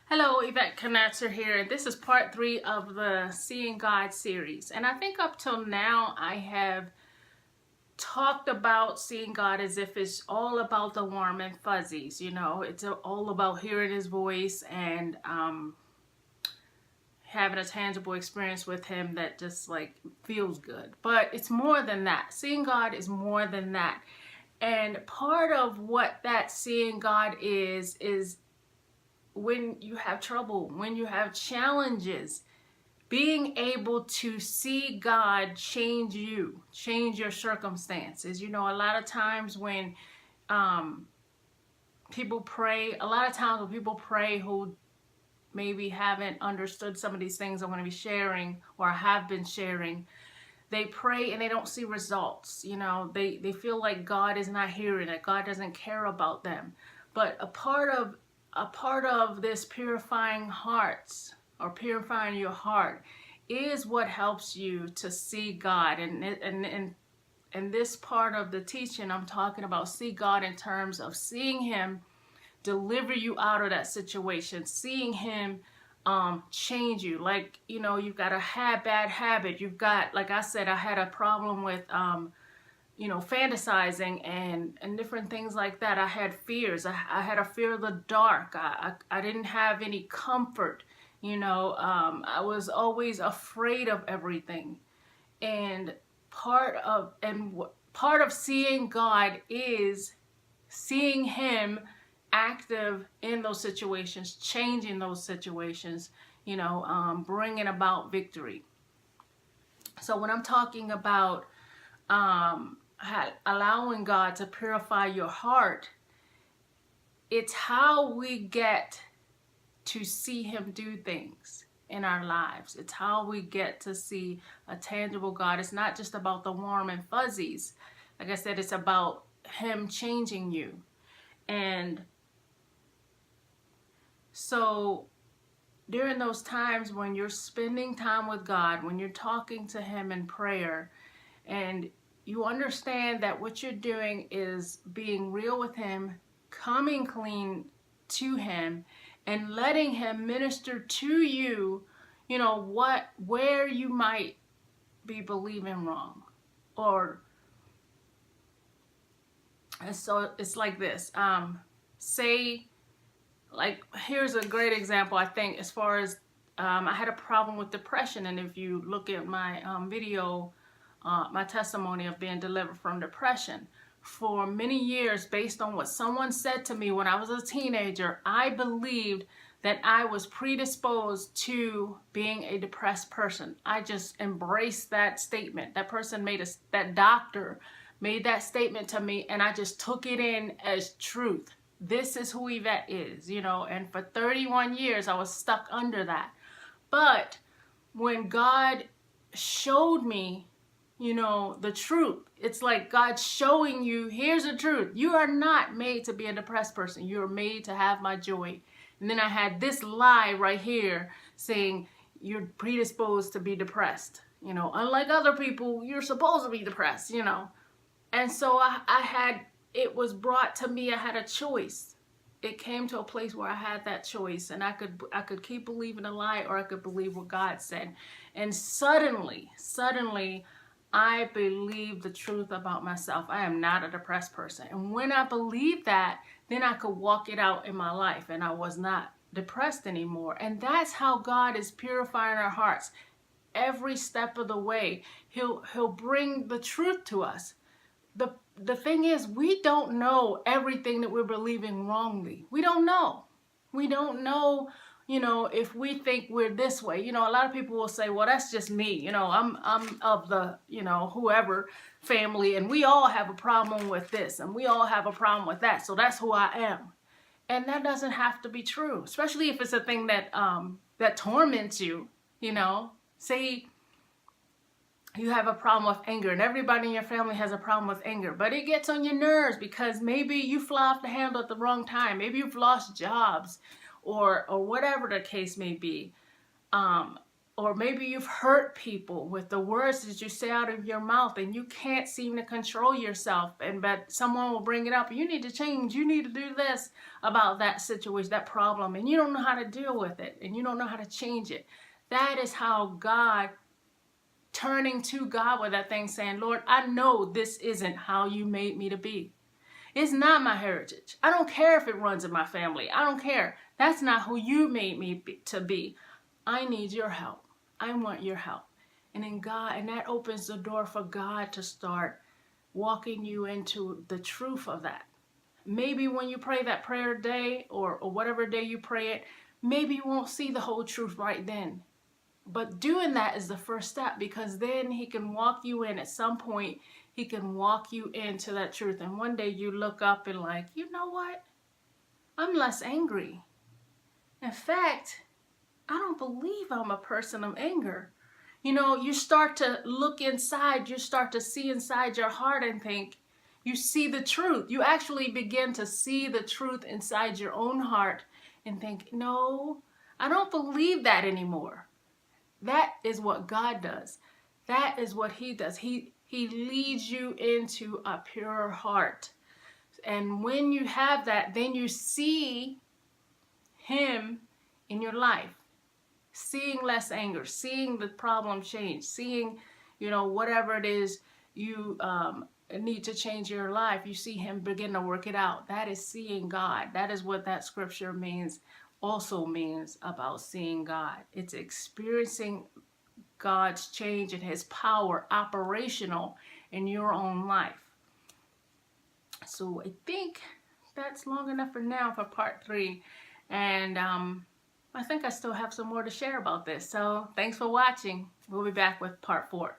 Hello, Yvette Knatzer here. This is part 3 of the Seeing God series. And I think up till now I have talked about seeing God as if it's all about the warm and fuzzies. It's all about hearing His voice and having a tangible experience with Him that just like feels good. But it's more than that. Seeing God is more than that. And part of what that seeing God is when you have trouble, when you have challenges, being able to see God change you, change your circumstances. A lot of times when people pray, who maybe haven't understood some of these things I'm going to be sharing or have been sharing, they pray and they don't see results. They feel like God is not hearing it. God doesn't care about them. But a part of this purifying hearts or purifying your heart is what helps you to see God. And this part of the teaching, I'm talking about see God in terms of seeing Him deliver you out of that situation, seeing Him change you. Like, you've got a bad habit. You've got, like I said, I had a problem with fantasizing and different things like that. I had fears. I had a fear of the dark. I didn't have any comfort. I was always afraid of everything. And part of seeing God is seeing Him active in those situations, changing those situations, bringing about victory. So when I'm talking about allowing God to purify your heart, it's how we get to see Him do things in our lives. It's how we get to see a tangible God. It's not just about the warm and fuzzies. Like I said, it's about Him changing you. And so during those times when you're spending time with God, when you're talking to Him in prayer, and you understand that what you're doing is being real with Him, coming clean to Him, and letting Him minister to you, where you might be believing wrong. And so it's like this. Here's a great example, I think, as far as I had a problem with depression. And if you look at my video, my testimony of being delivered from depression, for many years, based on what someone said to me when I was a teenager, I believed that I was predisposed to being a depressed person. I just embraced that statement. That doctor made that statement to me, and I just took it in as truth. This is who Yvette is, and for 31 years I was stuck under that. But when God showed me the truth. It's like God showing you, here's the truth. You are not made to be a depressed person. You are made to have my joy. And then I had this lie right here saying you're predisposed to be depressed. Unlike other people, you're supposed to be depressed, And so it was brought to me, I had a choice. It came to a place where I had that choice, and I could keep believing a lie, or I could believe what God said. And suddenly, I believe the truth about myself. I am not a depressed person. And when I believed that, then I could walk it out in my life, and I was not depressed anymore. And that's how God is purifying our hearts. Every step of the way, He'll bring the truth to us. The thing is, we don't know everything that we're believing wrongly. We don't know. We don't know, if we think we're this way. A lot of people will say, well, that's just me. I'm of the, whoever family, and we all have a problem with this, and we all have a problem with that. So that's who I am. And that doesn't have to be true, especially if it's a thing that torments you. Say you have a problem with anger, and everybody in your family has a problem with anger, but it gets on your nerves because maybe you fly off the handle at the wrong time. Maybe you've lost jobs or whatever the case may be. or maybe you've hurt people with the words that you say out of your mouth, and you can't seem to control yourself, but someone will bring it up. You need to change. You need to do this about that situation, that problem, and you don't know how to deal with it, and you don't know how to change it. That is how God, turning to God with that thing, saying, Lord, I know this isn't how you made me to be. It's not my heritage. I don't care if it runs in my family. I don't care. That's not who you made me to be. I need your help. I want your help. And then God, and that opens the door for God to start walking you into the truth of that. Maybe when you pray that prayer day, or whatever day you pray it, maybe you won't see the whole truth right then. But doing that is the first step, because then he can walk you in. At some point, he can walk you into that truth. And one day you look up and like, you know what? I'm less angry. In fact, I don't believe I'm a person of anger. You know, you start to look inside, you start to see inside your heart and think, you see the truth. You actually begin to see the truth inside your own heart and think, no, I don't believe that anymore. That is what God does. That is what he does. He leads you into a pure heart. And when you have that, then you see him in your life. Seeing less anger, seeing the problem change, seeing, whatever it is you need to change your life, you see him begin to work it out. That is seeing God. That is what that scripture also means about seeing God. It's experiencing God's change and his power operational in your own life. So I think that's long enough for now for part 3. And I think I still have some more to share about this. So thanks for watching. We'll be back with part 4.